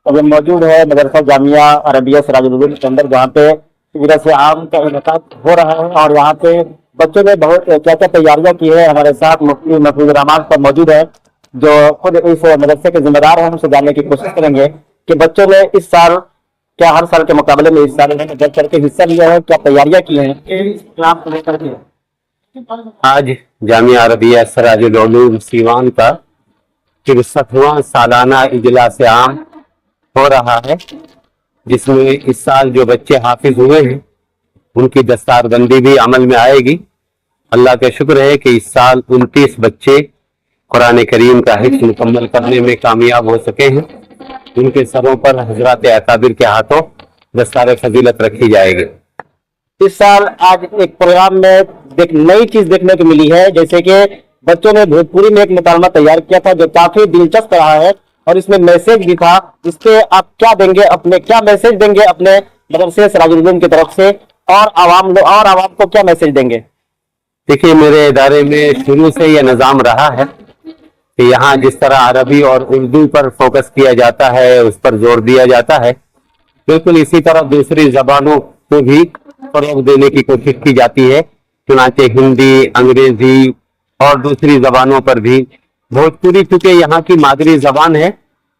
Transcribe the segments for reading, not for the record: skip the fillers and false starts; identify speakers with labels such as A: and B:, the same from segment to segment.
A: अभी मौजूद है मदरसा जामिया अरबिया सिराजुल उलूम के अंदर, जहाँ पे इजलास आम का इनेकाद हो रहा है और यहाँ पे बच्चों ने बहुत क्या क्या तैयारियां की है। हमारे साथ मुफ्ती महफूज रहमान साहब मौजूद है, जो खुद इस मदरसे के जिम्मेदार हैं। हमसे जानने की कोशिश करेंगे कि बच्चों ने इस साल क्या हर साल के मुकाबले में इस साल इन्होंने बढ़ चढ़ के हिस्सा लिया है, क्या तैयारियां की हैं इस प्रोग्राम को लेकर के।
B: आज जामिया अरबिया सिराजुल उलूम सीवान का 63वां सालाना इजलास आम हो रहा है, जिसमें इस साल जो बच्चे हाफिज हुए हैं उनकी दस्तारबंदी भी अमल में आएगी। अल्लाह का शुक्र है कि इस साल 29 बच्चे कुरान करीम का हिफ्ज़ मुकम्मल करने में कामयाब हो सके हैं। उनके सरों पर हजरात अकाबिर के हाथों दस्तार फजीलत रखी जाएगी।
A: इस साल आज एक प्रोग्राम में नई चीज देखने को मिली है, जैसे कि बच्चों ने भोजपुरी में एक मुकालमा तैयार किया था जो काफी दिलचस्प रहा है और इसमें मैसेज भी था। इस पे आप क्या देंगे, अपने क्या मैसेज देंगे अपने मदरसे सिराजुल उलूम की तरफ से, और आवाम को क्या मैसेज देंगे।
B: देखिए, मेरे इदारे में शुरू से यह निज़ाम रहा है कि यहाँ जिस तरह अरबी और उर्दू पर फोकस किया जाता है, उस पर जोर दिया जाता है, बिल्कुल इसी तरह दूसरी जबानों को भी फरोग देने की कोशिश की जाती है। चुनांचे हिंदी, अंग्रेजी और दूसरी जबानों पर भी। भोजपुरी चूंकि यहाँ की मादरी जबान है,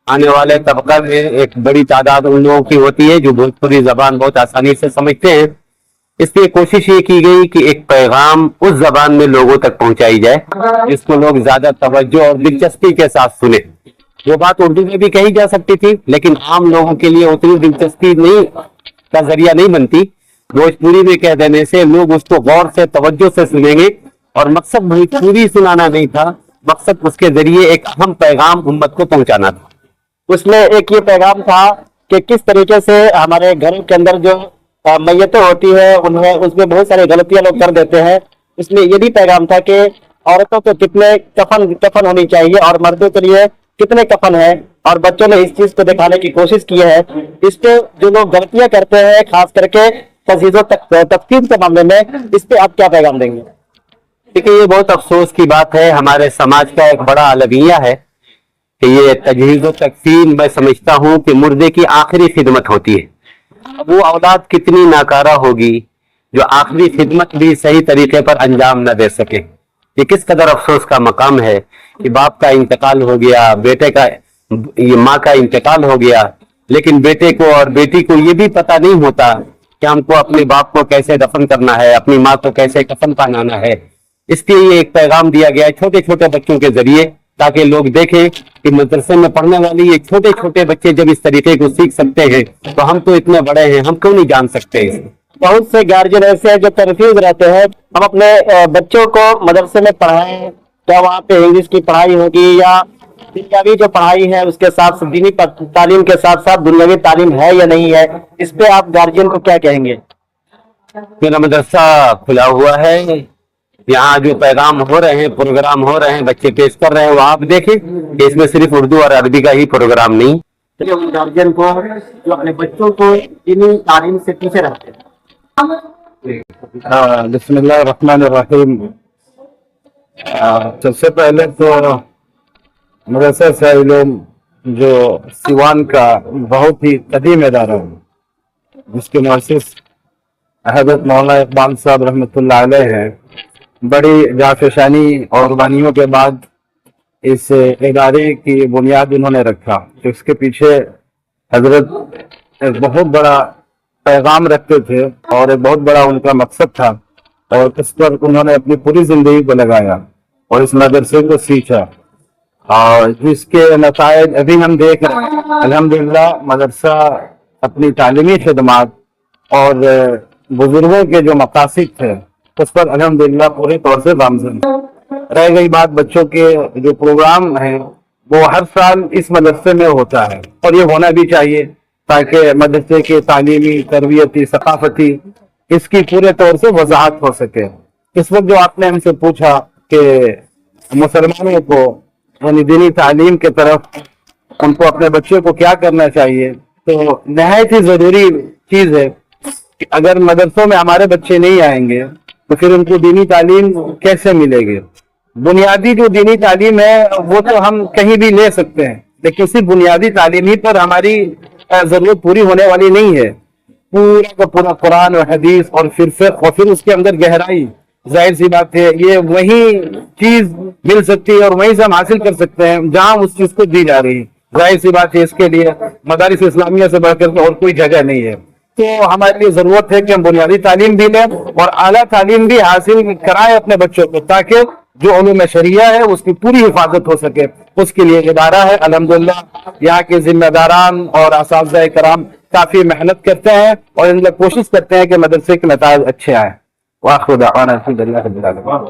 B: आने वाले तबका में एक बड़ी तादाद उन लोगों की होती है जो भोजपुरी जबान बहुत आसानी से समझते हैं, इसलिए कोशिश ये की गई कि एक पैगाम उस जबान में लोगों तक पहुंचाई जाए जिसको लोग ज्यादा तवज्जो और दिलचस्पी के साथ सुने। वो बात उर्दू में भी कही जा सकती थी, लेकिन आम लोगों के लिए उतनी दिलचस्पी नहीं का जरिया नहीं बनती। भोजपुरी में कह देने से लोग उसको गौर से तवज्जो से सुनेंगे, और मकसद भोजपुरी सुनाना नहीं था, मकसद उसके जरिए एक अहम पैगाम उम्मत को पहुंचाना था।
A: उसमें एक ये पैगाम था कि किस तरीके से हमारे घरों के अंदर जो मैयतें होती है उन्हें उसमें बहुत सारी गलतियां लोग कर देते हैं। इसमें ये भी पैगाम था कि औरतों को कितने कफन होनी चाहिए और मर्दों के लिए कितने कफन है, और बच्चों ने इस चीज को दिखाने की कोशिश की है। इस पे जो लोग गलतियां करते हैं, खास करके तफसील के मामले में, इस पे आप क्या पैगाम देंगे।
B: देखिए, ये बहुत अफसोस की बात है, हमारे समाज का एक बड़ा अलविया है कि ये तजहीज़ व तकसीम, मैं समझता हूँ कि मुर्दे की आखिरी खिदमत होती है। वो औलाद कितनी नाकारा होगी जो आखिरी खिदमत भी सही तरीके पर अंजाम न दे सके। ये किस कदर अफसोस का मकाम है कि बाप का इंतकाल हो गया, बेटे का, ये माँ का इंतकाल हो गया, लेकिन बेटे को और बेटी को ये भी पता नहीं होता कि हमको अपने बाप को कैसे दफन करना है, अपनी माँ को कैसे कफन पहनाना है। इसलिए ये एक पैगाम दिया गया है छोटे छोटे बच्चों के जरिए, ताकि लोग देखें कि मदरसे में पढ़ने वाली ये छोटे छोटे बच्चे जब इस तरीके को सीख सकते हैं तो हम तो इतने बड़े हैं, हम क्यों नहीं जान सकते।
A: बहुत से गार्जियन ऐसे हैं जो कंफ्यूज रहते हैं, हम अपने बच्चों को मदरसे में पढ़ाएं, क्या वहाँ पे इंग्लिश की पढ़ाई होगी या दुनियावी जो पढ़ाई है उसके साथ दीनी तालीम के साथ साथ दुनियावी तालीम है या नहीं है। इस पे आप गार्जियन को क्या कहेंगे।
B: मेरा मदरसा खुला हुआ है, यहाँ जो पैगाम हो रहे हैं, प्रोग्राम हो रहे हैं, बच्चे पेश कर रहे हैं, वो आप देखें कि इसमें सिर्फ उर्दू और अरबी का ही प्रोग्राम नहीं।
A: गार्जियन को जो अपने बच्चों को दीनी तालीम से पीछे रहते हैं।
C: बिस्मिल्लाह रहमान रहीम। सबसे पहले तो मदरसा सिराजुल उलूम जो सीवान का बहुत ही कदीम इदारा है, जिसके मुअस्सिस हज़रत मौलाना इकबाल साहब रहमतुल्लाह अलैह हैं, बड़ी जाफशानी और कुर्बानियों के बाद इस इदारे की बुनियाद उन्होंने रखा। तो इसके पीछे हजरत एक बहुत बड़ा पैगाम रखते थे और एक बहुत बड़ा उनका मकसद था, और इस पर उन्होंने अपनी पूरी जिंदगी को लगाया और इस मदरसे को सींचा, और जिसके नतायज अभी हम देख रहे हैं। अल्हम्दुलिल्लाह मदरसा अपनी तालीमी खिदमात और बुजुर्गों के जो मकासिद थे उस पर अल्हम्दुलिल्लाह पूरे तौर से गामज़न। रह गई बात बच्चों के जो प्रोग्राम है, वो हर साल इस मदरसे में होता है और ये होना भी चाहिए, ताकि मदरसे के तालीमी, तरबियती, सकाफती इसकी पूरे तौर से वजाहत हो सके। इस वक्त जो आपने हमसे पूछा कि मुसलमानों को यानी दीनी तालीम के तरफ उनको अपने बच्चे को क्या करना चाहिए, तो नहायत ही जरूरी चीज है कि अगर मदरसों में हमारे बच्चे नहीं आएंगे तो फिर उनको दीनी तालीम कैसे मिलेगी। बुनियादी जो दीनी तालीम है वो तो हम कहीं भी ले सकते हैं, लेकिन सिर्फ बुनियादी तालीम ही पर हमारी जरूरत पूरी होने वाली नहीं है। पूरा का पूरा कुरान और हदीस और फिर फिक्र और फिर उसके अंदर गहराई, जाहिर सी बात है ये वही चीज मिल सकती है और वहीं से हम हासिल कर सकते हैं जहां उस चीज को दी जा रही है। जाहिर सी बात है इसके लिए मदारिस इस्लामिया से बढ़कर के और कोई जगह नहीं है। तो हमारे लिए जरूरत है कि हम बुनियादी तालीम भी लें और आला तालीम भी हासिल कराएं अपने बच्चों को, ताकि जो उलूम शरिया है उसकी पूरी हिफाजत हो सके। उसके लिए इदारा है, अल्हम्दुलिल्लाह यहाँ के जिम्मेदारान और असातिज़ा कराम काफी मेहनत करते हैं और इन लोग कोशिश करते हैं कि मदरसे के नताइज अच्छे आए। वाखिर दावाना अल्हम्दुलिल्लाह रब्बिल आलमीन।